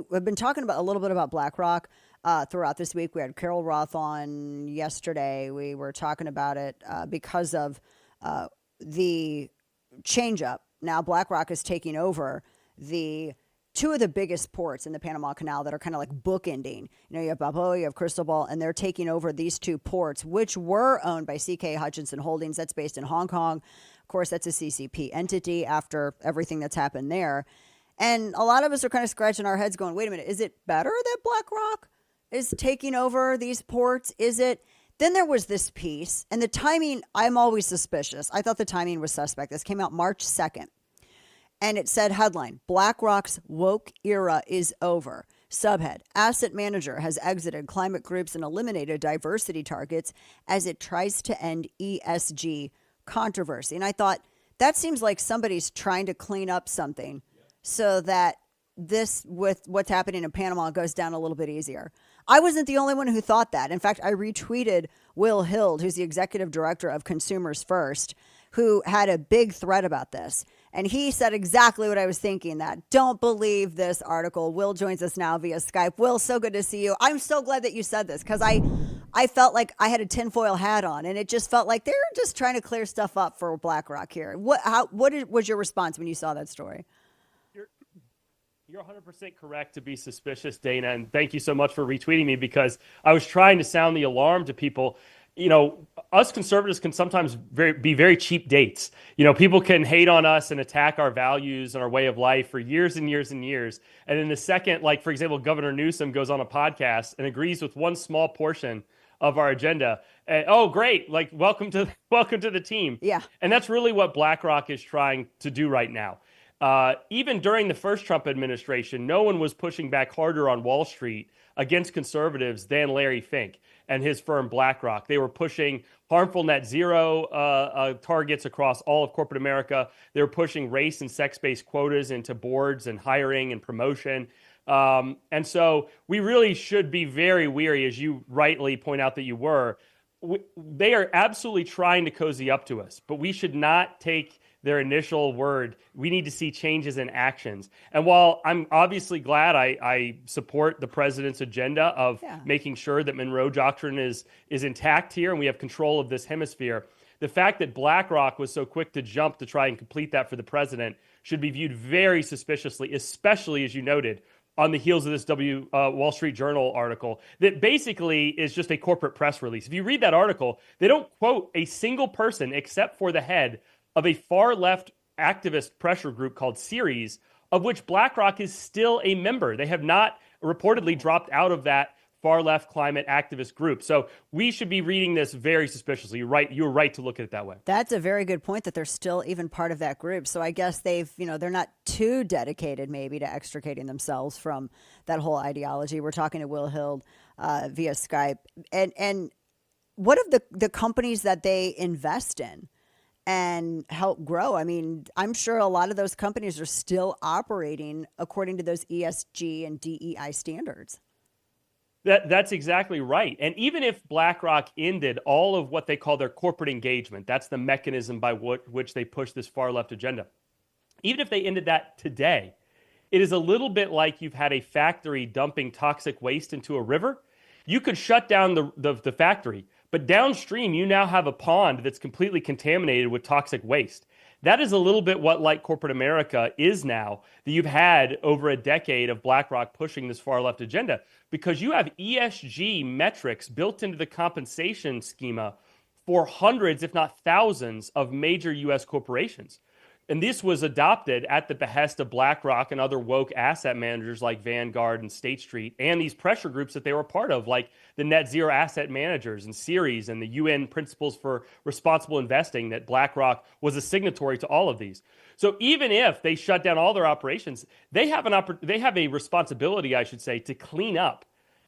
We've been talking about a little bit about BlackRock throughout this week. We had Carol Roth on yesterday. We were talking about it because of the change up. Now BlackRock is taking over the two of the biggest ports in the Panama Canal that are kind of like bookending. You know, you have Balboa, you have Cristobal, and they're taking over these two ports, which were owned by CK Hutchinson Holdings. That's based in Hong Kong. Of course, that's a CCP entity after everything that's happened there. And a lot of us are kind of scratching our heads going, wait a minute, is it better that BlackRock is taking over these ports? Is it? Then there was this piece, and the timing, I'm always suspicious. I thought the timing was suspect. This came out March 2nd, and it said headline, BlackRock's woke era is over. Subhead, asset manager has exited climate groups and eliminated diversity targets as it tries to end ESG controversy. And I thought, that seems like somebody's trying to clean up something so that this, with what's happening in Panama, goes down a little bit easier. I wasn't the only one who thought that. In fact, I retweeted Will Hild, who's the executive director of Consumers First, who had a big thread about this. And he said exactly what I was thinking, that don't believe this article. Will joins us now via Skype. Will, so good to see you. I'm so glad that you said this because I felt like I had a tinfoil hat on, and it just felt like they're just trying to clear stuff up for BlackRock here. What was your response when you saw that story? You're 100% correct to be suspicious, Dana, and thank you so much for retweeting me because I was trying to sound the alarm to people. You know, us conservatives can sometimes be very cheap dates. You know, people can hate on us and attack our values and our way of life for years and years and years. And then the second, like, for example, Governor Newsom goes on a podcast and agrees with one small portion of our agenda. And, oh, great. Like, welcome to the team. Yeah. And that's really what BlackRock is trying to do right now. Even during the first Trump administration, no one was pushing back harder on Wall Street against conservatives than Larry Fink and his firm BlackRock. They were pushing harmful net zero targets across all of corporate America. They were pushing race and sex-based quotas into boards and hiring and promotion. And so we really should be very weary, as you rightly point out that you were. They are absolutely trying to cozy up to us, but we should not take their initial word. We need to see changes in actions. And while I'm obviously glad I support the president's agenda of making sure that Monroe Doctrine is intact here and we have control of this hemisphere, the fact that BlackRock was so quick to jump to try and complete that for the president should be viewed very suspiciously, especially, as you noted, on the heels of this Wall Street Journal article that basically is just a corporate press release. If you read that article, they don't quote a single person except for the head of a far-left activist pressure group called Ceres, of which BlackRock is still a member. They have not reportedly dropped out of that far-left climate activist group. So we should be reading this very suspiciously. You're right. You're right to look at it that way. That's a very good point, that they're still even part of that group. So I guess they're not too dedicated maybe to extricating themselves from that whole ideology. We're talking to Will Hild via Skype. And what of the companies that they invest in and help grow? I mean, I'm sure a lot of those companies are still operating according to those ESG and DEI standards. That's exactly right. And even if BlackRock ended all of what they call their corporate engagement, that's the mechanism by which they push this far left agenda. Even if they ended that today, it is a little bit like you've had a factory dumping toxic waste into a river. You could shut down the factory, but downstream, you now have a pond that's completely contaminated with toxic waste. That is a little bit what like corporate America is now, that you've had over a decade of BlackRock pushing this far left agenda, because you have ESG metrics built into the compensation schema for hundreds, if not thousands, of major U.S. corporations. And this was adopted at the behest of BlackRock and other woke asset managers like Vanguard and State Street, and these pressure groups that they were part of, like the Net Zero Asset Managers and Ceres and the UN Principles for Responsible Investing, that BlackRock was a signatory to all of these. So even if they shut down all their operations, they have a responsibility, I should say, to clean up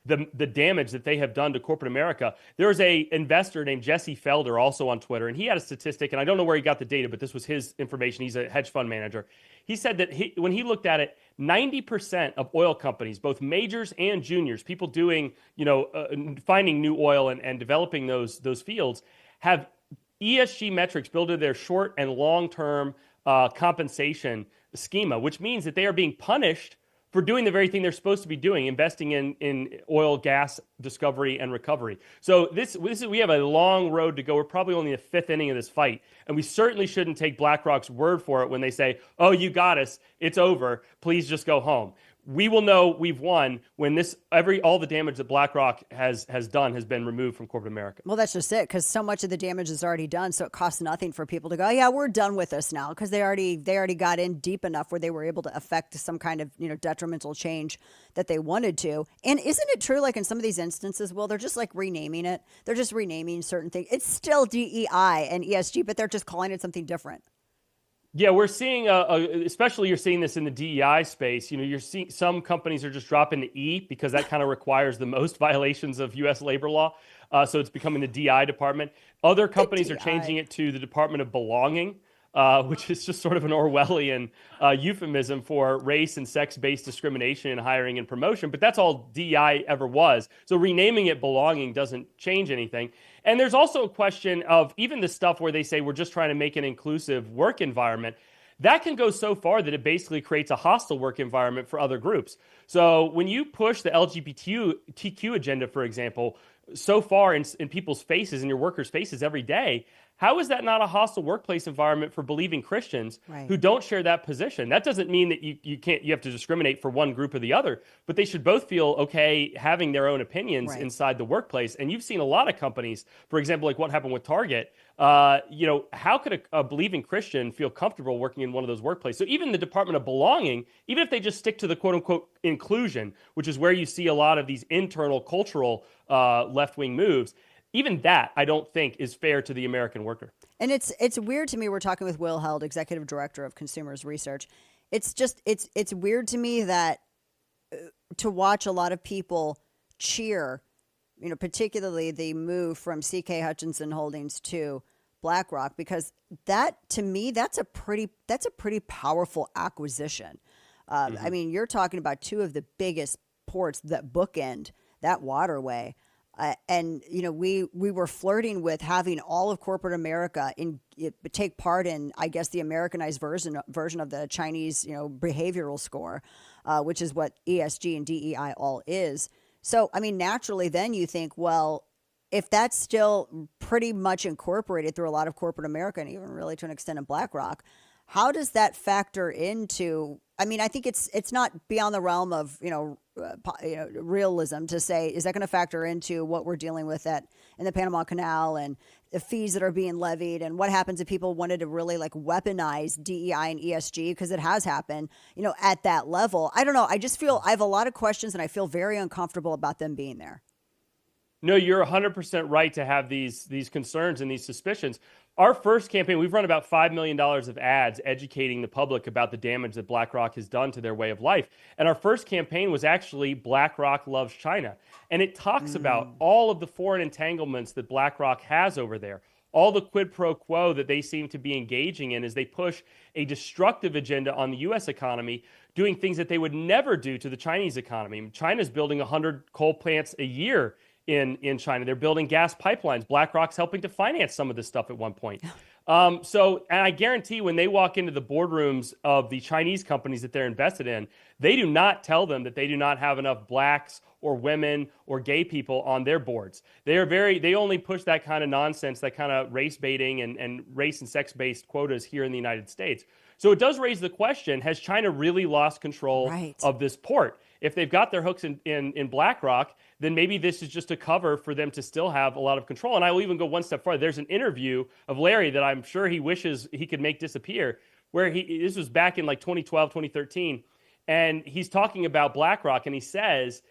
the damage that they have done to corporate America. There's a investor named Jesse Felder, also on Twitter, and he had a statistic, and I don't know where he got the data, but this was his information. He's a hedge fund manager. He said that when he looked at it, 90% of oil companies, both majors and juniors, people doing, finding new oil and developing those fields, have ESG metrics built into their short and long-term compensation schema, which means that they are being punished for doing the very thing they're supposed to be doing, investing in oil, gas discovery and recovery. So we have a long road to go. We're probably only the fifth inning of this fight, and we certainly shouldn't take BlackRock's word for it when they say, "Oh, you got us. It's over. Please just go home." We will know we've won when all the damage that BlackRock has done has been removed from corporate America. Well, that's just it, because so much of the damage is already done, so it costs nothing for people to go, yeah, we're done with this now, because they already got in deep enough where they were able to affect some kind of detrimental change that they wanted to. And isn't it true, like in some of these instances, well, they're just like renaming it. They're just renaming certain things. It's still DEI and ESG, but they're just calling it something different. Yeah, we're seeing, especially you're seeing this in the DEI space. You're seeing some companies are just dropping the E because that kind of requires the most violations of U.S. labor law. So it's becoming the DEI department. Other companies are changing it to the Department of Belonging, which is just sort of an Orwellian euphemism for race and sex-based discrimination in hiring and promotion. But that's all DEI ever was. So renaming it Belonging doesn't change anything. And there's also a question of even the stuff where they say we're just trying to make an inclusive work environment. That can go so far that it basically creates a hostile work environment for other groups. So when you push the LGBTQ agenda, for example, so far in people's faces, in your workers' faces every day, how is that not a hostile workplace environment for believing Christians who don't share that position? That doesn't mean that you have to discriminate for one group or the other, but they should both feel okay having their own opinions inside the workplace. And you've seen a lot of companies, for example, like what happened with Target. How could a believing Christian feel comfortable working in one of those workplaces? So even the Department of Belonging, even if they just stick to the quote unquote inclusion, which is where you see a lot of these internal cultural left-wing moves, even that, I don't think, is fair to the American worker. And it's weird to me. We're talking with Will Hild, Executive Director of Consumers Research. It's weird to me that to watch a lot of people cheer, particularly the move from CK Hutchinson Holdings to BlackRock, because that, to me, that's a pretty powerful acquisition. I mean, you're talking about two of the biggest ports that bookend that waterway. We were flirting with having all of corporate America take part in, I guess, the Americanized version of the Chinese, behavioral score, which is what ESG and DEI all is. So, I mean, naturally, then you think, well, if that's still pretty much incorporated through a lot of corporate America, and even really to an extent in BlackRock, how does that factor into? I mean, I think it's not beyond the realm of realism to say, is that going to factor into what we're dealing with in the Panama Canal and the fees that are being levied, and what happens if people wanted to really weaponize DEI and ESG, because it has happened, at that level. I don't know. I just feel I have a lot of questions, and I feel very uncomfortable about them being there. No, you're 100% right to have these concerns and these suspicions. Our first campaign, we've run about $5 million of ads educating the public about the damage that BlackRock has done to their way of life. And our first campaign was actually BlackRock Loves China. And it talks about all of the foreign entanglements that BlackRock has over there, all the quid pro quo that they seem to be engaging in as they push a destructive agenda on the U.S. economy, doing things that they would never do to the Chinese economy. China's building 100 coal plants a year in China. They're building gas pipelines. BlackRock's helping to finance some of this stuff at one point. And I guarantee when they walk into the boardrooms of the Chinese companies that they're invested in, they do not tell them that they do not have enough blacks or women or gay people on their boards. They only push that kind of nonsense, that kind of race baiting and race and sex based quotas here in the United States. So it does raise the question, has China really lost control of this port? If they've got their hooks in BlackRock, then maybe this is just a cover for them to still have a lot of control. And I will even go one step farther. There's an interview of Larry that I'm sure he wishes he could make disappear, where this was back in 2012, 2013. And he's talking about BlackRock, and he says,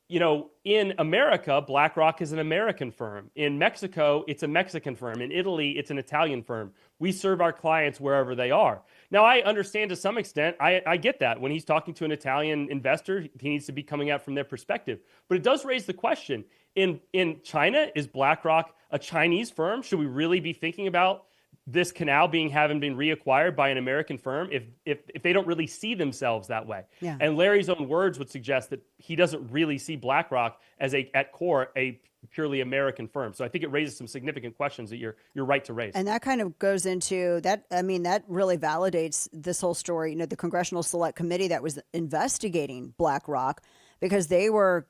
in America, BlackRock is an American firm. In Mexico, it's a Mexican firm. In Italy, it's an Italian firm. We serve our clients wherever they are. Now, I understand to some extent, I get that. When he's talking to an Italian investor, he needs to be coming out from their perspective. But it does raise the question, in China, is BlackRock a Chinese firm? Should we really be thinking about this canal having been reacquired by an American firm if they don't really see themselves that way. Yeah. And Larry's own words would suggest that he doesn't really see BlackRock as at core a purely American firm. So I think it raises some significant questions that you're right to raise. And that kind of goes into that. I mean, that really validates this whole story. You know, the Congressional Select Committee that was investigating BlackRock, because they were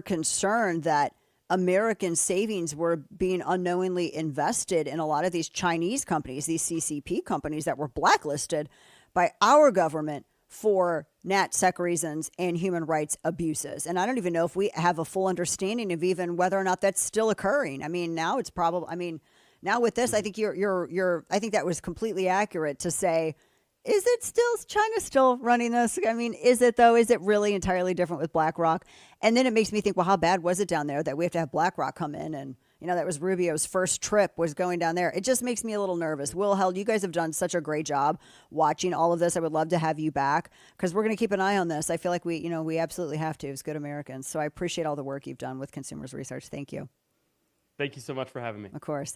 concerned that American savings were being unknowingly invested in a lot of these Chinese companies, these CCP companies that were blacklisted by our government for NatSec reasons and human rights abuses. And I don't even know if we have a full understanding of even whether or not that's still occurring. I mean, now it's probably, I mean, now with this, I think I think that was completely accurate to say, is it still, China still running this? I mean, is it though? Is it really entirely different with BlackRock? And then it makes me think, well, how bad was it down there that we have to have BlackRock come in? And, you know, that was Rubio's first trip, was going down there. It just makes me a little nervous. Will Hild, you guys have done such a great job watching all of this. I would love to have you back, because we're going to keep an eye on this. I feel like we absolutely have to as good Americans. So I appreciate all the work you've done with Consumers Research. Thank you. Thank you so much for having me. Of course.